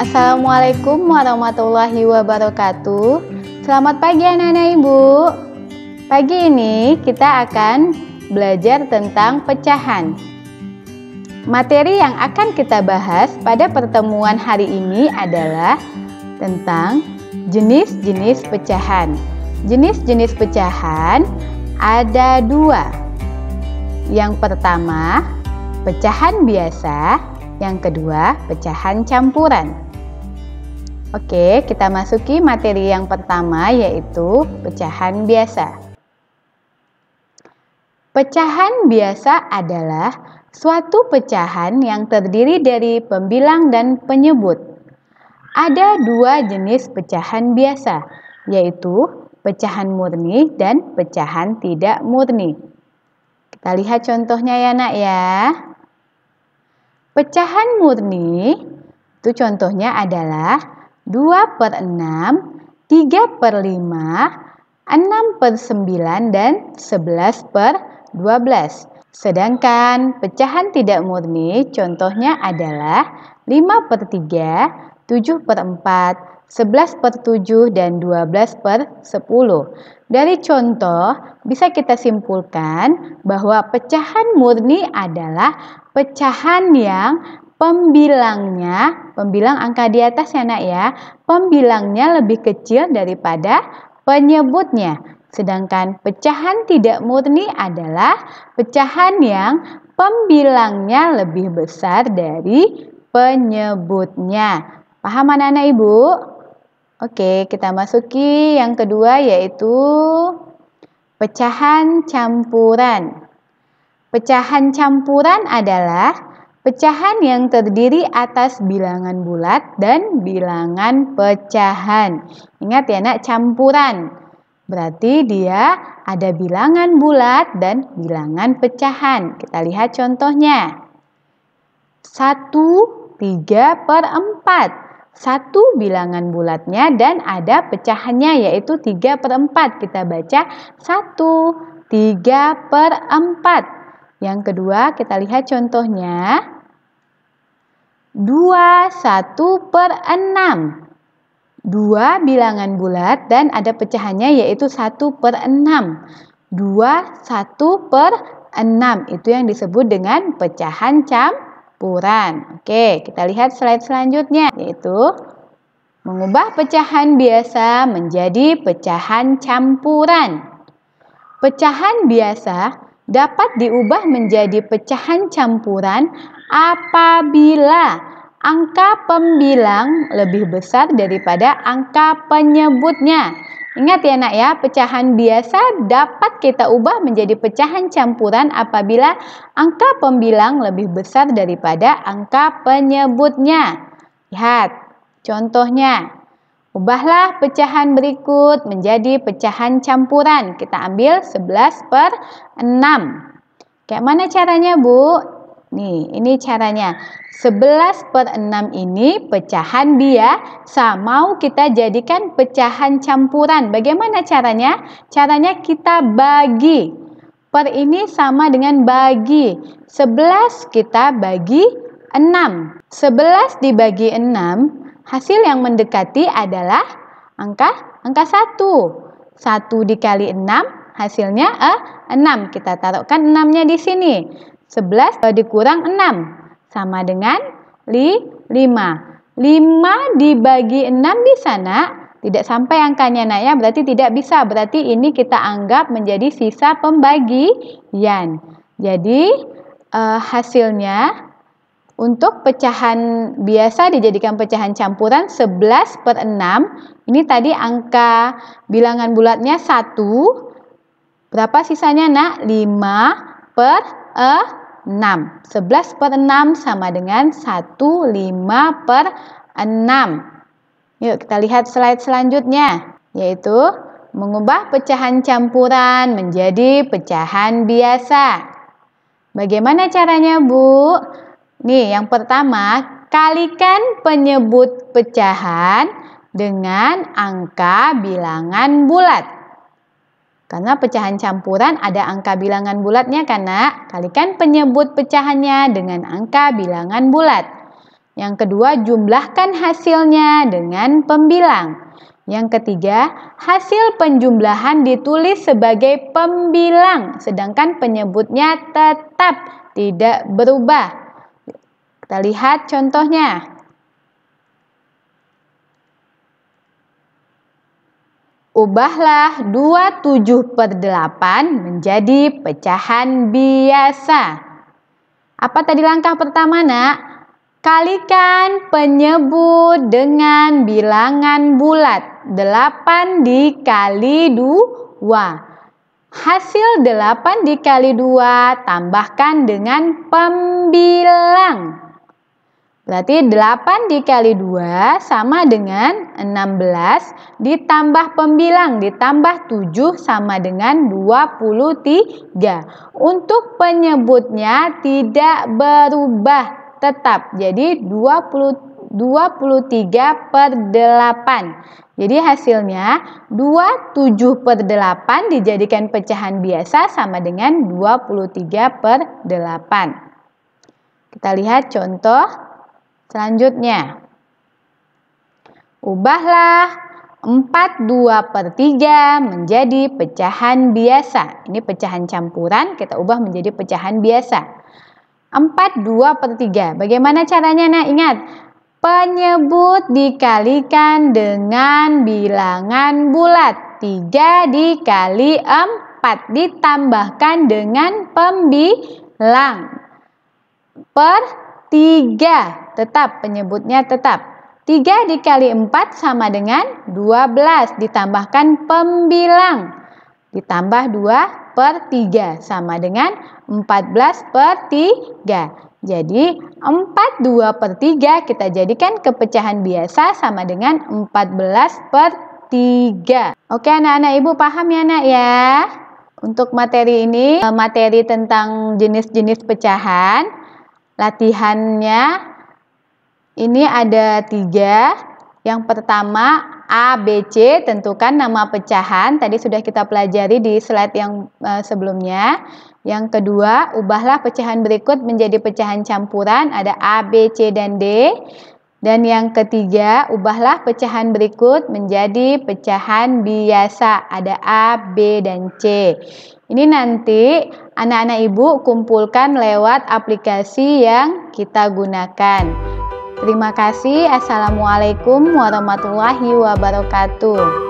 Assalamualaikum warahmatullahi wabarakatuh. Selamat pagi anak-anak ibu. Pagi ini kita akan belajar tentang pecahan. Materi yang akan kita bahas pada pertemuan hari ini adalah tentang jenis-jenis pecahan. Jenis-jenis pecahan ada dua. Yang pertama, pecahan biasa. Yang kedua, pecahan campuran. Oke, kita masuki materi yang pertama, yaitu pecahan biasa. Pecahan biasa adalah suatu pecahan yang terdiri dari pembilang dan penyebut. Ada dua jenis pecahan biasa, yaitu pecahan murni dan pecahan tidak murni. Kita lihat contohnya ya nak ya. Pecahan murni itu contohnya adalah 2/6, 3/5, 6/9, dan 11/12. Sedangkan pecahan tidak murni contohnya adalah 5/3, 7/4, 11/7, dan 12/10. Dari contoh bisa kita simpulkan bahwa pecahan murni adalah pecahan yang pembilang angka di atas ya nak ya, pembilangnya lebih kecil daripada penyebutnya. Sedangkan pecahan tidak murni adalah pecahan yang pembilangnya lebih besar dari penyebutnya. Paham anak-anak ibu? Oke, kita masuki yang kedua, yaitu pecahan campuran. Pecahan campuran adalah pecahan yang terdiri atas bilangan bulat dan bilangan pecahan. Ingat ya nak, campuran. Berarti dia ada bilangan bulat dan bilangan pecahan. Kita lihat contohnya. 1, 3/4. 1 bilangan bulatnya dan ada pecahannya yaitu 3/4. Kita baca 1, 3/4. Yang kedua kita lihat contohnya. 2, 1/6. 2 bilangan bulat dan ada pecahannya yaitu 1/6. 2, 1/6. Itu yang disebut dengan pecahan campuran. Oke, kita lihat slide selanjutnya, yaitu mengubah pecahan biasa menjadi pecahan campuran. Pecahan biasa dapat diubah menjadi pecahan campuran apabila angka pembilang lebih besar daripada angka penyebutnya. Ingat ya nak ya, pecahan biasa dapat kita ubah menjadi pecahan campuran apabila angka pembilang lebih besar daripada angka penyebutnya. Lihat contohnya. Ubahlah pecahan berikut menjadi pecahan campuran. Kita ambil 11/6. Kayak mana caranya Bu? Nih, ini caranya. 11/6 ini pecahan biasa. Mau kita jadikan pecahan campuran. Bagaimana caranya? Caranya kita bagi. Per ini sama dengan bagi. 11 kita bagi 6. 11 dibagi 6. Hasil yang mendekati adalah angka 1. 1 dikali 6 hasilnya 6. Kita taruhkan 6-nya di sini. 11 dikurang 6 sama dengan 5. 5 dibagi 6 bisa nak? Tidak sampai angkanya nak ya, berarti tidak bisa. Berarti ini kita anggap menjadi sisa pembagian. Jadi hasilnya untuk pecahan biasa dijadikan pecahan campuran 11/6. Ini tadi angka bilangan bulatnya 1. Berapa sisanya nak? 5/6. 11/6 sama dengan 1 5/6. Yuk kita lihat slide selanjutnya. Yaitu mengubah pecahan campuran menjadi pecahan biasa. Bagaimana caranya Bu? Nih, yang pertama, kalikan penyebut pecahan dengan angka bilangan bulat. Karena pecahan campuran ada angka bilangan bulatnya kan nak? Kalikan penyebut pecahannya dengan angka bilangan bulat. Yang kedua, jumlahkan hasilnya dengan pembilang. Yang ketiga, hasil penjumlahan ditulis sebagai pembilang, sedangkan penyebutnya tetap tidak berubah. Kita lihat contohnya. Ubahlah 27/8 menjadi pecahan biasa. Apa tadi langkah pertama, Nak? Kalikan penyebut dengan bilangan bulat. 8 dikali 2. Hasil 8 dikali 2 tambahkan dengan pembilang. Berarti 8 dikali 2 sama dengan 16 ditambah pembilang ditambah 7 sama dengan 23. Untuk penyebutnya tidak berubah. Tetap, jadi 23/8. Jadi hasilnya 27/8 dijadikan pecahan biasa sama dengan 23/8. Kita lihat contoh selanjutnya. Ubahlah 42/3 menjadi pecahan biasa. Ini pecahan campuran, kita ubah menjadi pecahan biasa. 42/3. Bagaimana caranya, Nak? Ingat, penyebut dikalikan dengan bilangan bulat. 3 dikali 4 ditambahkan dengan pembilang. Per 3. Tetap, penyebutnya tetap. 3 dikali 4 sama dengan 12 ditambahkan pembilang. Ditambah 2/3 sama dengan 14/3. Jadi 42/3 kita jadikan ke pecahan biasa sama dengan 14/3. Oke anak-anak ibu paham ya nak ya? Untuk materi ini, materi tentang jenis-jenis pecahan, latihannya ini ada 3. Yang pertama A, B, C, tentukan nama pecahan. Tadi sudah kita pelajari di slide yang sebelumnya. Yang kedua, ubahlah pecahan berikut menjadi pecahan campuran. Ada A, B, C, dan D. Dan yang ketiga, ubahlah pecahan berikut menjadi pecahan biasa. Ada A, B, dan C. Ini nanti anak-anak ibu kumpulkan lewat aplikasi yang kita gunakan. Terima kasih. Assalamualaikum warahmatullahi wabarakatuh.